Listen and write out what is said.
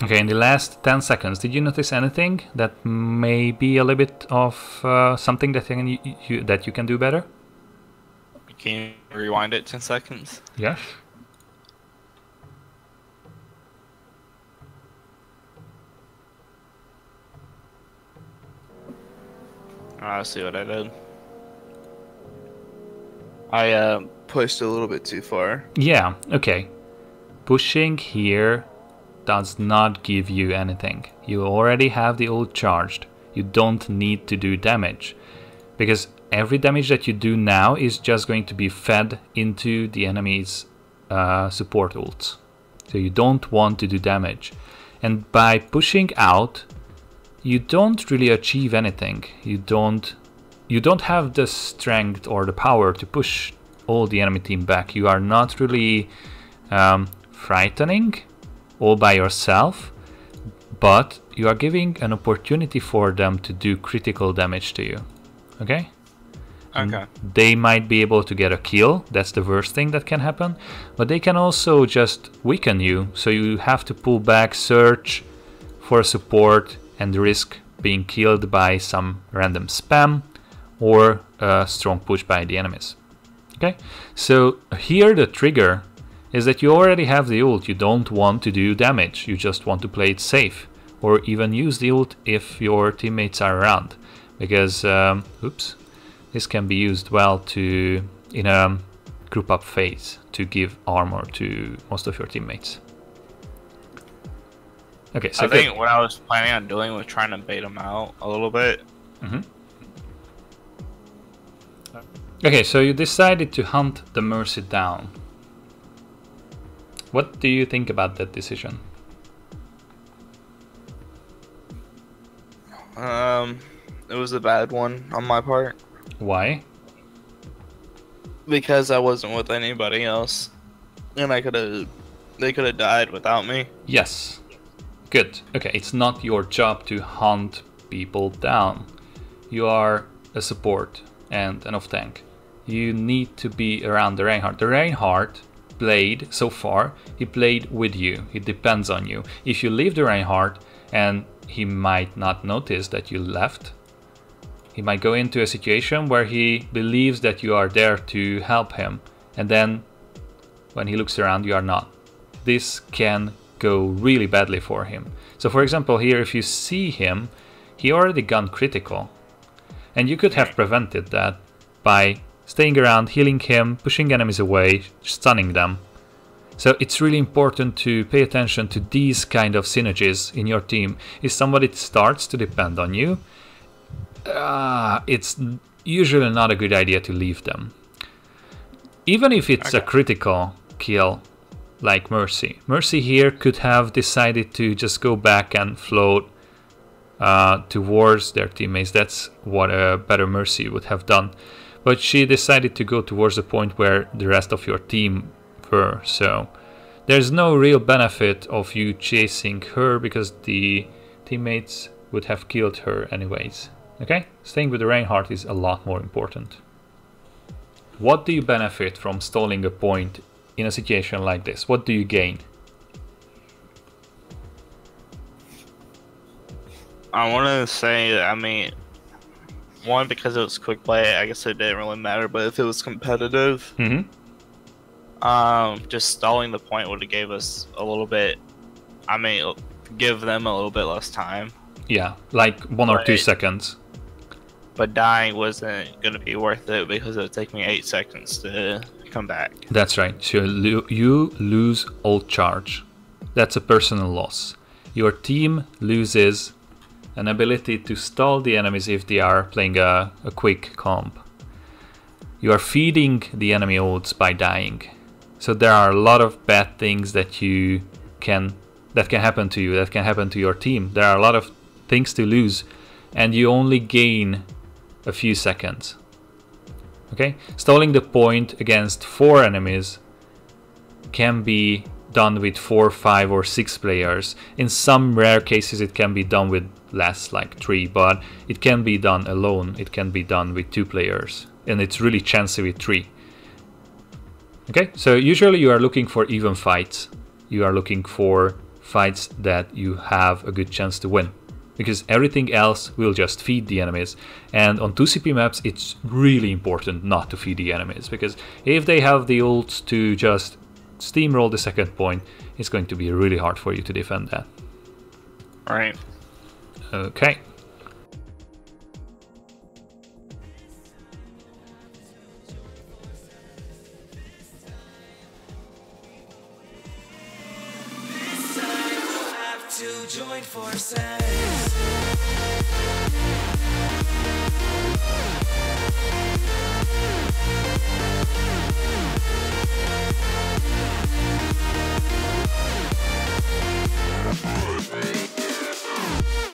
Okay, in the last 10 seconds, did you notice anything that may be a little bit of something that that you can do better? Can you rewind it 10 seconds? Yes. I'll see what I did. I pushed a little bit too far. Yeah, okay. Pushing here does not give you anything. You already have the ult charged. You don't need to do damage. Because every damage that you do now is just going to be fed into the enemy's support ults. So you don't want to do damage. And by pushing out, you don't really achieve anything. You don't have the strength or the power to push all the enemy team back. You are not really frightening all by yourself, but you are giving an opportunity for them to do critical damage to you. Okay? Okay. They might be able to get a kill, that's the worst thing that can happen, but they can also just weaken you, so you have to pull back, search for support, and risk being killed by some random spam or a strong push by the enemies. Okay, so here the trigger is that you already have the ult, you don't want to do damage, you just want to play it safe, or even use the ult if your teammates are around, because oops, this can be used well to in a group up phase to give armor to most of your teammates. Okay, so I think what I was planning on doing was trying to bait him out a little bit. Okay, so you decided to hunt the Mercy down. What do you think about that decision? It was a bad one on my part. Why? Because I wasn't with anybody else, and they could have died without me. Yes. Good. Okay, it's not your job to hunt people down. You are a support and an off-tank. You need to be around the Reinhardt. The Reinhardt played, so far, he played with you. It depends on you. If you leave the Reinhardt and he might not notice that you left, he might go into a situation where he believes that you are there to help him, and then when he looks around, you are not. This can go really badly for him. So for example, here if you see him, he already gone critical, and you could have prevented that by staying around, healing him, pushing enemies away, stunning them. So it's really important to pay attention to these kind of synergies in your team. If somebody starts to depend on you, it's usually not a good idea to leave them. Even if it's a critical kill, like Mercy. Mercy here could have decided to just go back and float towards their teammates. That's what a better Mercy would have done. But she decided to go towards the point where the rest of your team were. So there's no real benefit of you chasing her, because the teammates would have killed her anyways. Okay? Staying with the Reinhardt is a lot more important. What do you benefit from stalling a point in a situation like this? What do you gain? I want to say, I mean, one, because it was quick play, I guess it didn't really matter, but if it was competitive, just stalling the point would have gave us a little bit, I mean, give them a little bit less time. Yeah, like 1 or 2 seconds. But dying wasn't going to be worth it, because it would take me 8 seconds to come back. That's right. So you lose ult charge. That's a personal loss. Your team loses an ability to stall the enemies if they are playing a quick comp. You are feeding the enemy ults by dying. So there are a lot of bad things that can happen to you, that can happen to your team. There are a lot of things to lose, and you only gain a few seconds. Okay? Stalling the point against 4 enemies can be done with 4, 5 or 6 players. In some rare cases it can be done with less, like 3, but it can be done alone. It can be done with 2 players, and it's really chancy with 3. Okay, so usually you are looking for even fights. You are looking for fights that you have a good chance to win, because everything else will just feed the enemies. And on 2CP maps it's really important not to feed the enemies, because if they have the ults to just steamroll the second point, it's going to be really hard for you to defend that. Right. Okay. To join forces.